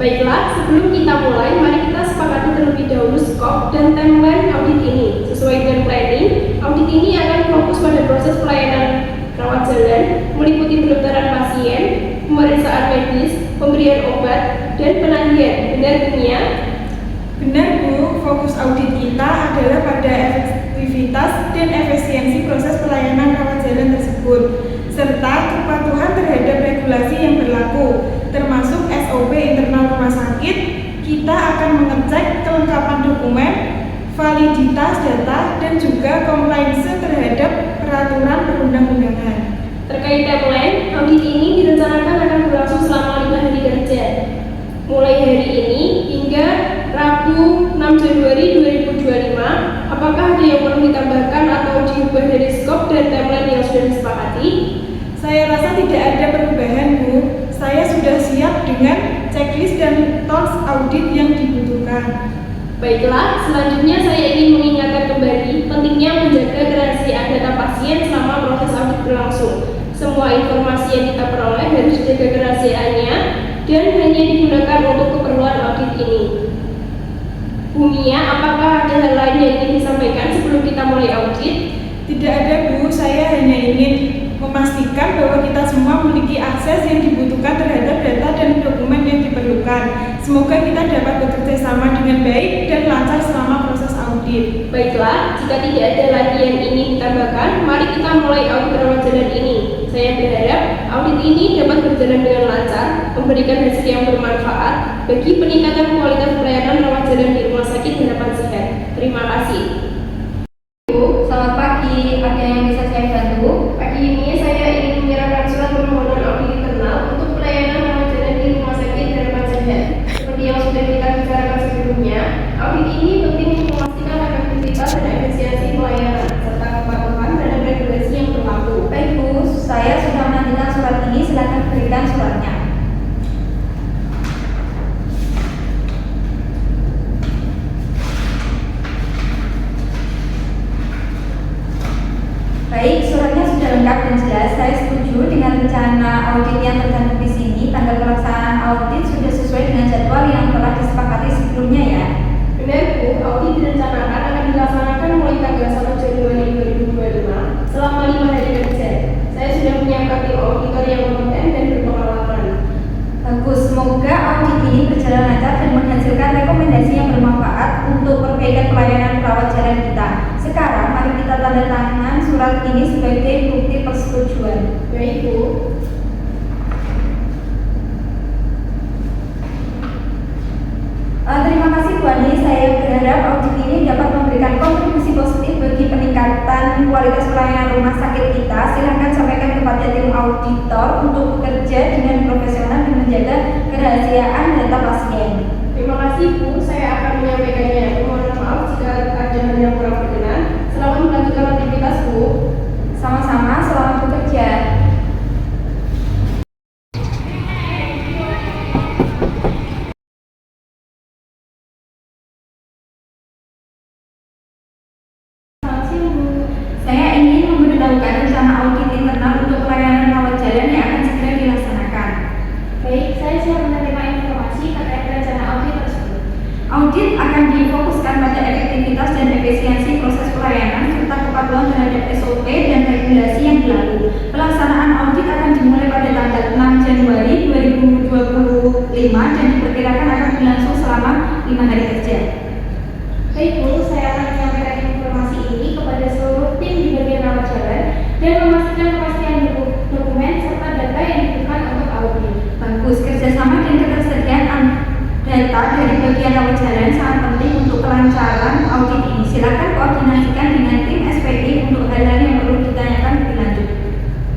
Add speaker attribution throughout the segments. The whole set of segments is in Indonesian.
Speaker 1: Baiklah, sebelum kita mulai, mari kita sepakati terlebih dahulu skop dan timeline audit ini. Sesuai dengan planning, audit ini akan fokus pada proses pelayanan rawat jalan, meliputi pendaftaran pasien, pemeriksaan medis, pemberian obat, dan penagihan. Benar, Dunia?
Speaker 2: Benar, Bu. Fokus audit kita adalah pada efektivitas dan efisiensi proses pelayanan rawat jalan tersebut, serta kepatuhan terhadap regulasi yang berlaku, termasuk SOP internal rumah sakit. Kita akan mengecek kelengkapan dokumen, validitas data, dan juga compliance terhadap peraturan perundang-undangan.
Speaker 1: Terkait timeline, audit ini direncanakan akan berlangsung selama 5 hari kerja, mulai hari ini hingga Rabu 6 Januari 2025. Apakah ada yang perlu ditambahkan atau diubah dari skop dan timeline yang sudah disepakati?
Speaker 2: Saya rasa tidak ada perubahan, Bu. Saya sudah siap dengan checklist dan tools audit yang dibutuhkan.
Speaker 1: Baiklah, selanjutnya saya ingin mengingatkan kembali pentingnya menjaga kerahasiaan data pasien selama proses audit berlangsung. Semua informasi yang kita peroleh harus dijaga kerahasiaannya dan hanya digunakan untuk keperluan audit ini. Bumia, apakah ada hal lain yang ingin disampaikan sebelum kita mulai audit?
Speaker 2: Tidak ada, Bu. Saya hanya ingin memastikan bahwa kita semua memiliki akses yang dibutuhkan terhadap data dan dokumen yang diperlukan. Semoga kita dapat bekerja sama dengan baik dan lancar selama proses audit.
Speaker 1: Baiklah, jika tidak ada lagi yang ingin ditambahkan, mari kita mulai audit rawat jalan ini. Saya berharap audit ini dapat berjalan dengan lancar, memberikan hasil yang bermanfaat bagi peningkatan kualitas pelayanan rawat jalan di Rumah Sakit Harapan Sehat. Terima kasih.
Speaker 3: Selamat pagi, ada yang bisa saya bantu?
Speaker 1: Pagi ini saya ingin menyerahkan surat permohonan audit internal untuk pelayanan rawat jalan di Rumah Sakit Harapan Sehat. Seperti yang sudah kita bicarakan sebelumnya, audit ini penting untuk memastikan efektivitas dan efisiensi pelayanan serta kepatuhan terhadap regulasi yang berlaku.
Speaker 3: Baik, Bu, saya sudah menantikan surat ini, silakan berikan suratnya. Baik, suratnya sudah lengkap dan jelas. Saya setuju dengan rencana audit yang tercantum di sini. Tanggal pelaksanaan audit sudah sesuai dengan jadwal yang telah disepakati sebelumnya ya.
Speaker 1: Benar, Bu, audit direncanakan akan dilaksanakan mulai tanggal 1 Januari 2025 selama 5 hari kerja. Saya sudah menyiapkan tim auditor yang kompeten dan berpengalaman.
Speaker 3: Bagus, semoga audit ini berjalan lancar dan menghasilkan rekomendasi yang bermanfaat untuk perbaikan pelayanan rawat jalan kita. Sekarang mari kita tanda tangan surat ini sebagai bukti persetujuan.
Speaker 1: Baik, Bu.
Speaker 3: Terima kasih Bu Ani, saya berharap audit ini dapat memberikan kontribusi positif bagi peningkatan kualitas pelayanan rumah sakit kita. Silahkan sampaikan kepada tim auditor untuk bekerja dengan profesional dan menjaga kerahasiaan data pasien.
Speaker 1: Terima kasih, Bu. Saya akan menyampaikannya. Mohon maaf jika ada hal yang kurang berkenan. Selamat melanjutkan aktivitas, Bu.
Speaker 3: Sama-sama, selamat bekerja. Saya ingin memberitahukan rencana audit internal untuk pelayanan rawat jalan yang akan segera dilaksanakan.
Speaker 4: Baik, saya siap menerima informasi terkait rencana audit tersebut.
Speaker 3: Audit akan difokuskan pada efektivitas dan efisiensi proses pelayanan serta kepatuhan terhadap SOP dan regulasi yang berlaku. Pelaksanaan audit akan dimulai pada tanggal 6 Januari 2025 dan diperkirakan akan berlangsung selama 5 hari kerja.
Speaker 4: Baik, Bu, saya akan menyampaikan informasi ini kepada seluruh tim di bagian rawat jalan dan memastikan kepastian dokumen serta data yang dibutuhkan untuk audit.
Speaker 3: Bagus, kerjasama dan ketersediaan data dari bagian rawat jalan sangat penting untuk kelancaran audit ini. Silakan koordinasikan dengan tim SPI untuk hal-hal yang perlu ditanyakan lebih lanjut.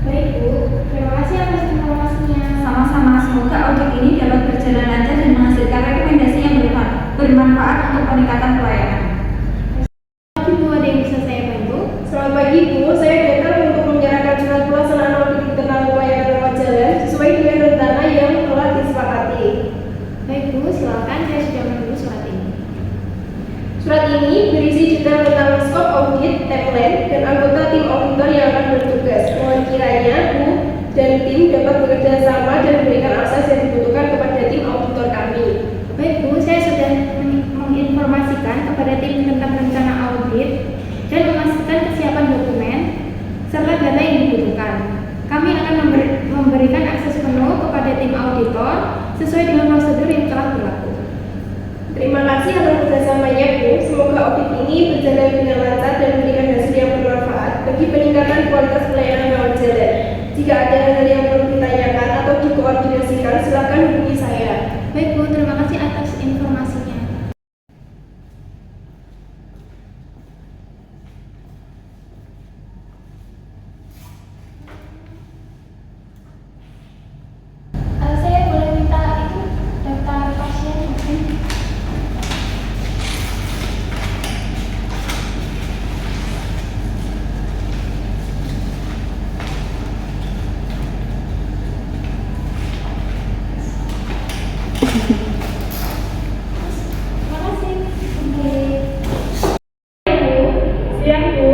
Speaker 4: Baik, Bu, terima kasih atas informasinya.
Speaker 3: Sama-sama, semoga audit ini dapat berjalan lancar dan menghasilkan rekomendasi yang bermanfaat untuk peningkatan pelayanan.
Speaker 4: Tapi Bu, ada yang bisa saya bantu?
Speaker 1: Selamat pagi, Bu. Saya datang untuk menyerahkan surat pelaksanaan audit internal pelayanan rawat jalan sesuai dengan rencana yang telah disepakati.
Speaker 4: Baik, Bu, silakan, saya sudah menunggu surat ini.
Speaker 1: Surat ini berisi detail tentang skop audit, timeline, dan anggota tim auditor yang akan bertugas. Mohon kiranya Bu dan tim dapat bekerja sama dan memberikan akses yang dibutuhkan kepada tim auditor kami.
Speaker 4: dibutuhkan. Kami akan memberikan akses penuh kepada tim auditor sesuai dengan prosedur yang telah berlaku.
Speaker 1: Terima kasih atas kerjasamanya Bu. Semoga audit ini berjalan dengan lancar dan memberikan hasil yang bermanfaat bagi peningkatan kualitas pelayanan rawat jalan. Jika ada hal yang perlu ditanyakan atau dikoordinasikan, silakan hubungi saya.
Speaker 4: Baik Bu, terima kasih atas informasinya. Saya boleh minta itu daftar pasien mungkin? Terima kasih.
Speaker 2: Siang Bu.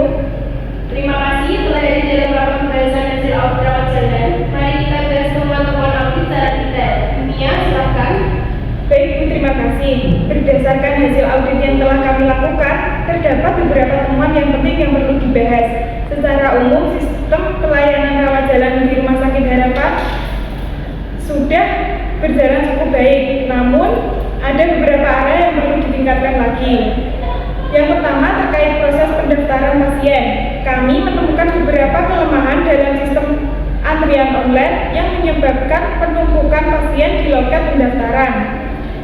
Speaker 1: Terima kasih telah hadir dalam rapat pembahasan hasil audit rawat jalan. Mari kita bahas temuan-temuan audit secara detail. Mia, silakan.
Speaker 2: Baik Bu, terima kasih. Berdasarkan hasil audit yang telah kami lakukan, terdapat beberapa temuan yang penting yang perlu dibahas. Secara umum, sistem pelayanan rawat jalan di Rumah Sakit Harapan sudah berjalan cukup baik, namun ada beberapa area yang perlu ditingkatkan lagi. Yang pertama terkait proses pendaftaran pasien. Kami menemukan beberapa kelemahan dalam sistem antrian online yang menyebabkan penumpukan pasien di loket pendaftaran,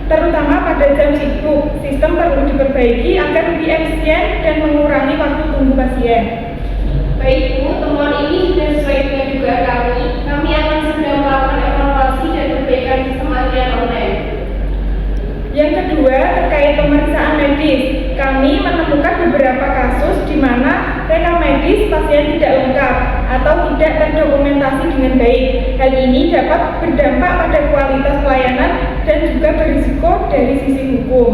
Speaker 2: terutama pada jam sibuk. Sistem perlu diperbaiki agar lebih efisien dan mengurangi waktu tunggu pasien.
Speaker 1: Baik Bu, temuan ini sudah sesuai dengan dugaan kami. Kami akan segera melakukan evaluasi dan perbaikan sistem antrian online.
Speaker 2: Yang kedua, terkait pemeriksaan medis. Kami menemukan beberapa kasus di mana rekam medis pasien tidak lengkap atau tidak terdokumentasi dengan baik. Hal ini dapat berdampak pada kualitas pelayanan dan juga berisiko dari sisi hukum.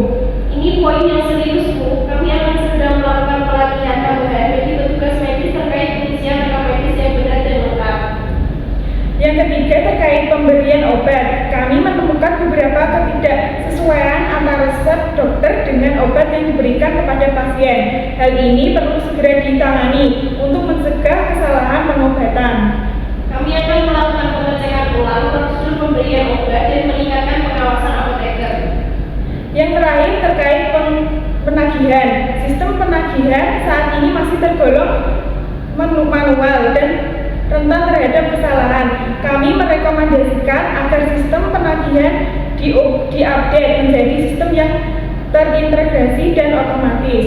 Speaker 1: Ini poin yang serius Bu. Kami akan segera melakukan pelatihan tambahan bagi petugas medis terkait pengisian rekam medis yang benar dan lengkap.
Speaker 2: Yang ketiga, terkait pemberian obat. Kami menemukan beberapa ketidaksesuaian antara resep dokter dengan obat yang diberikan kepada pasien. Hal ini perlu segera ditangani untuk mencegah kesalahan pengobatan.
Speaker 1: Kami akan melakukan pengecekan ulang prosedur pemberian obat dan meningkatkan pengawasan apoteker.
Speaker 2: Yang terakhir, terkait penagihan. Sistem penagihan saat ini masih tergolong manual dan rentan terhadap kesalahan. Kami merekomendasikan agar sistem penagihan diupdate menjadi sistem yang terintegrasi dan otomatis.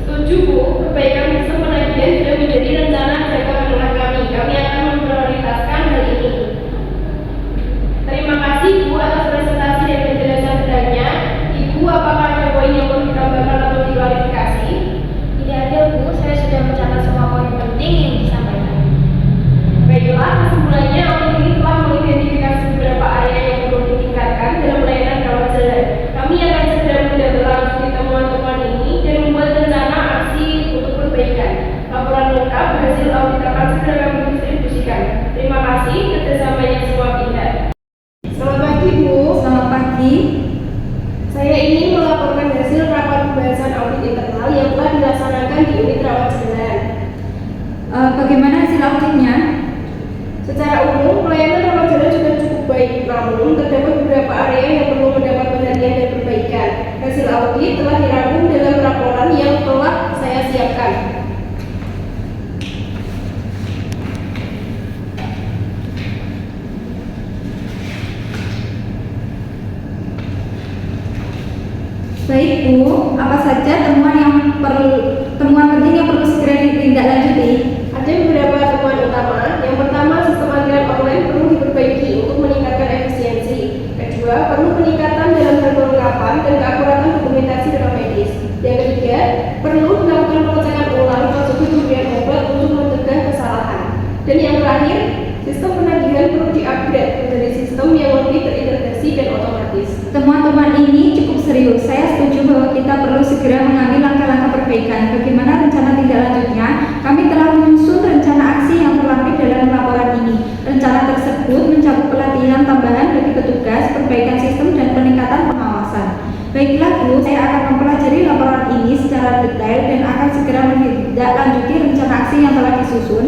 Speaker 1: Setuju Bu, perbaikan sistem penagihan sudah menjadi rencana jangka menengah kami. Kami akan memprioritaskan hal ini. Terima kasih Bu atas presentasi dan penjelasan bedanya. Ibu, apakah ada poin yang perlu ditambahkan atau diklarifikasi?
Speaker 4: Tidak ada Bu, saya sudah mencatat semua poin penting yang disampaikan.
Speaker 1: Baiklah, kesimpulannya audit ini telah mengidentifikasi beberapa area yang perlu ditingkatkan dalam pelayanan rawat jalan. Kami akan segera menindaklanjuti temuan-temuan ini dan membuat rencana aksi untuk perbaikan. Laporan lengkap hasil audit akan segera kami distribusikan. Terima kasih kerjasamanya semua pihak. Selamat pagi Bu.
Speaker 3: Selamat pagi.
Speaker 1: Saya ingin melaporkan hasil rapat pembahasan audit internal yang telah dilaksanakan di unit rawat jalan.
Speaker 3: Bagaimana hasil auditnya?
Speaker 1: Secara umum, pelayanan rawat jalan sudah cukup baik, namun terdapat beberapa area yang perlu mendapat perhatian dan perbaikan. Hasil audit telah dirangkum dalam laporan yang telah saya siapkan.
Speaker 3: Baik Bu, apa saja temuan penting yang perlu segera ditindaklanjuti?
Speaker 1: Ada beberapa temuan utama. Yang pertama, sistem antrian online perlu diperbaiki untuk meningkatkan efisiensi. Kedua, perlu peningkatan dalam hal kelengkapan dan keakuratan dokumentasi rekam medis. Yang ketiga, perlu dilakukan pengecekan ulang prosedur pemberian obat untuk mencegah kesalahan. Dan yang terakhir, sistem penagihan perlu diupgrade menjadi sistem yang lebih terintegrasi dan otomatis.
Speaker 3: Temuan-temuan ini cukup serius. Saya setuju bahwa kita perlu segera mengambil langkah-langkah perbaikan. Bagaimana rencana tindak lanjutnya? Kami telah menyusun rencana aksi yang terlampir dalam laporan ini. Rencana tersebut mencakup pelatihan tambahan bagi petugas, perbaikan sistem, dan peningkatan pengawasan. Baiklah Bu, saya akan mempelajari laporan ini secara detail dan akan segera menindaklanjuti rencana aksi yang telah disusun.